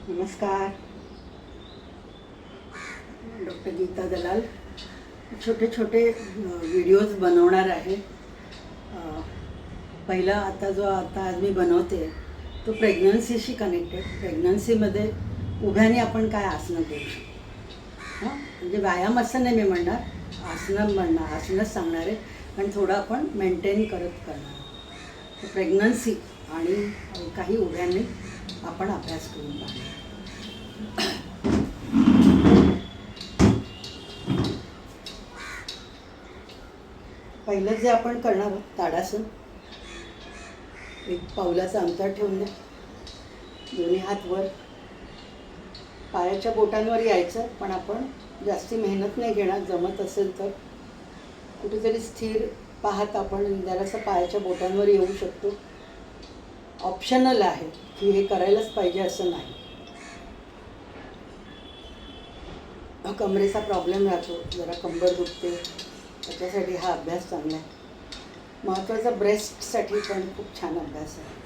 नमस्कार. डॉक्टर गीता दलाल. छोटे छोटे व्हिडिओज बनवणार आहे. पहिला आता आज मी बनवते तो प्रेग्नन्सीशी कनेक्टेड. प्रेग्नन्सीमध्ये उभ्याने आपण काय आसनं करू शकतो. म्हणजे व्यायाम असं नाही मी म्हणणार, आसनच सांगणार आहे, पण थोडं आपण मेंटेन करणार. तर प्रेग्नन्सी आणि काही उभ्याने आपण अभ्यास करून पाहणार. पहिलं जे आपण करणार आहोत ताडासन. एक पावलाचं अंतर ठेवून द्या. दोन्ही हात वर, पायाच्या बोटांवर यायचं, पण आपण जास्ती मेहनत नाही घेणार. जमत असेल तर कुठेतरी स्थिर पाहत आपण जरासं पायाच्या बोटांवर येऊ शकतो. ऑप्शनल आहे की हे करायलाच पाहिजे असं नाही. कमरेचा प्रॉब्लेम राहतो, जरा कंबर दुखते, त्याच्यासाठी हा अभ्यास चांगला आहे. महत्त्वाचा ब्रेस्टसाठी पण खूप छान अभ्यास आहे.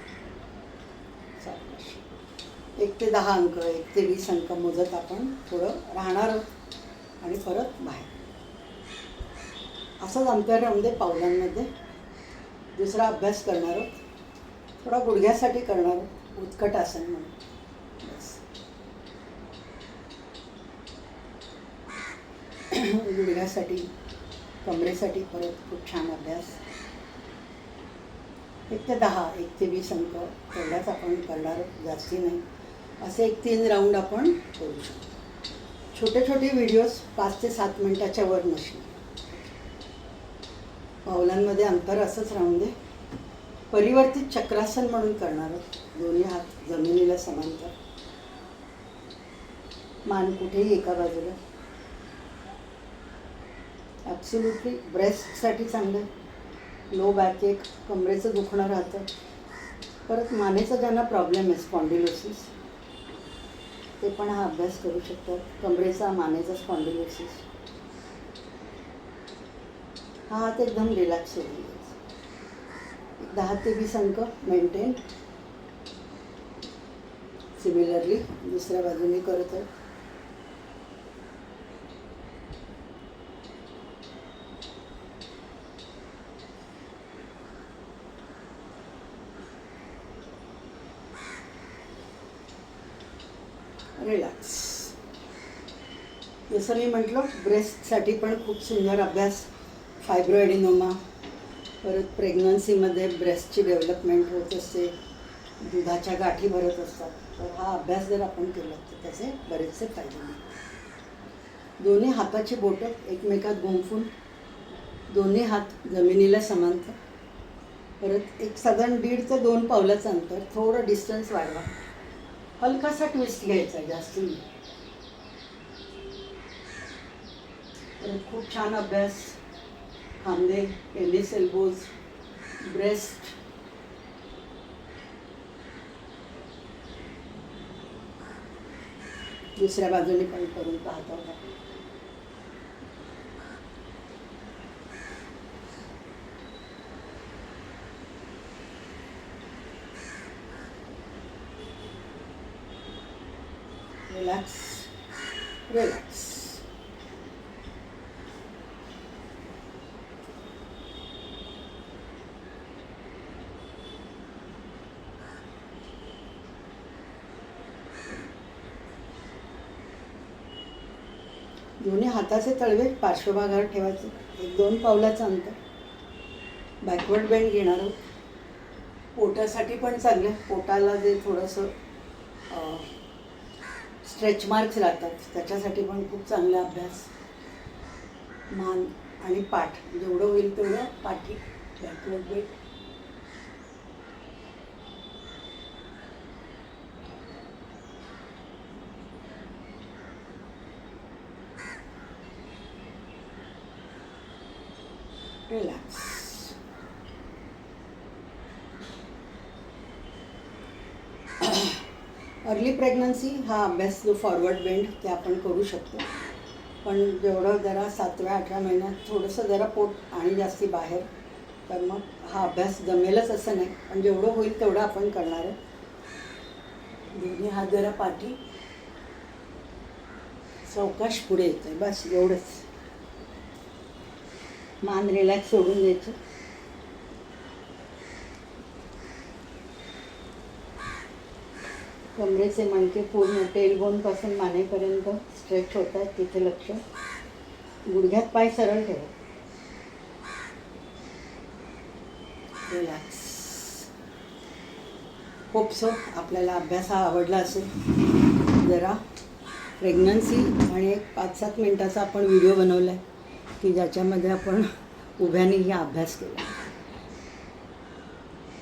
1 ते 10 अंक, 1 ते 20 अंक मोजत आपण थोडं राहणार आहोत आणि परत बाहेर. असंच अंतर राहून दे पावलांमध्ये. दुसरा अभ्यास करणार आहोत, थोडा गुडघ्यासाठी करणार आहोत, उत्कट आसन म्हणून. गुडघ्यासाठी, कमरेसाठी परत खूप छान अभ्यास. 1 ते 10, 1 ते 20 अंक तेवढाच आपण करणार आहोत, जास्ती नाही. असे 1-3 राऊंड आपण करू शकतो. छोटे छोटे व्हिडिओज 5 ते 7 मिनिटाच्या वर नसणार. पावलांमध्ये अंतर असंच राहून दे. परिवर्तित चक्रासन म्हणून करणार आहोत. दोन्ही हात जमिनीला समांतर, मान कुठेही एका बाजूला. ॲब्सोल्युटली ब्रेस्टसाठी चांगलं आहे. लो बॅक एक, कमरेचं दुखणं राहतं. परत मानेचा ज्यांना प्रॉब्लेम आहे, स्पॉन्डिलोसिस, ते पण हा अभ्यास करू शकतात. कमरेचा, मानेचा स्पॉन्डिलोसिस. हा हात एकदम रिलॅक्स होईल. 10 ते 20 अंक मेंटेन. सिमिलरली दुसऱ्या बाजूने करत आहे. रिलॅक्स. जसं मी म्हटलं, ब्रेस्टसाठी पण खूप सुंदर अभ्यास. फायब्रॉइडिनोमा, परत प्रेग्नन्सीमध्ये ब्रेस्टची डेव्हलपमेंट होत असते, दुधाच्या गाठी भरत असतात. तर हा अभ्यास जर आपण केला तर त्याचे बरेचसे फायदे मिळतात. दोन्ही हाताची बोटं एकमेकात गुंफून, दोन्ही हात जमिनीला समांतर. परत एक साधारण 1.5 ते 2 पावलाचं अंतर, थोडं डिस्टन्स वाढवा. हलकासा ट्विस्ट घ्यायचा, जास्त नाही. परत खूप छान अभ्यास. खांदे, टेनिस एल्बोज, ब्रेस्ट. दुसऱ्या बाजूने पण करून पाहत आहोत. Relax, relax. दोन्ही हाताचे तळवे पार्श्वभागावर ठेवायचे. 1-2 पावलाचं अंतर. बॅकवर्ड बेंड घेणार आहोत. पोटासाठी पण चांगलं. पोटाला जे थोडंसं स्ट्रेच मार्क्स राहतात, त्याच्यासाठी पण खूप चांगला अभ्यास. मान आणि पाठ, जेवढं होईल तेवढं पाठी. Backward bend. Relax. Early pregnancy हा अभ्यास, जो फॉरवर्ड बेंड, ते आपण करू शकतो. पण जेवढं जरा 7व्या-8व्या महिन्यात थोडंसं जरा पोट आणि जास्ती बाहेर, तर मग हा अभ्यास जमेलच असं नाही, पण जेवढं होईल तेवढं आपण करणार आहे. दोन्ही हात जरा पाठी, सावकाश पुढे येतोय, बस एवढंच. मान रिलॅक्स सोडून द्यायचं. कमरेचे मणके पूर्ण टेलबोन पासून मानेपर्यंत स्ट्रेच होत आहेत, तिथे लक्ष. गुडघ्यात पाय सरळ ठेवा. रिलॅक्स. होप सो आपल्याला अभ्यास हा आवडला असेल. जरा प्रेग्नन्सी आणि एक 5-7 मिनटाचा आपण व्हिडिओ बनवला आहे की ज्याच्यामध्ये आपण उभ्यानेही अभ्यास केला.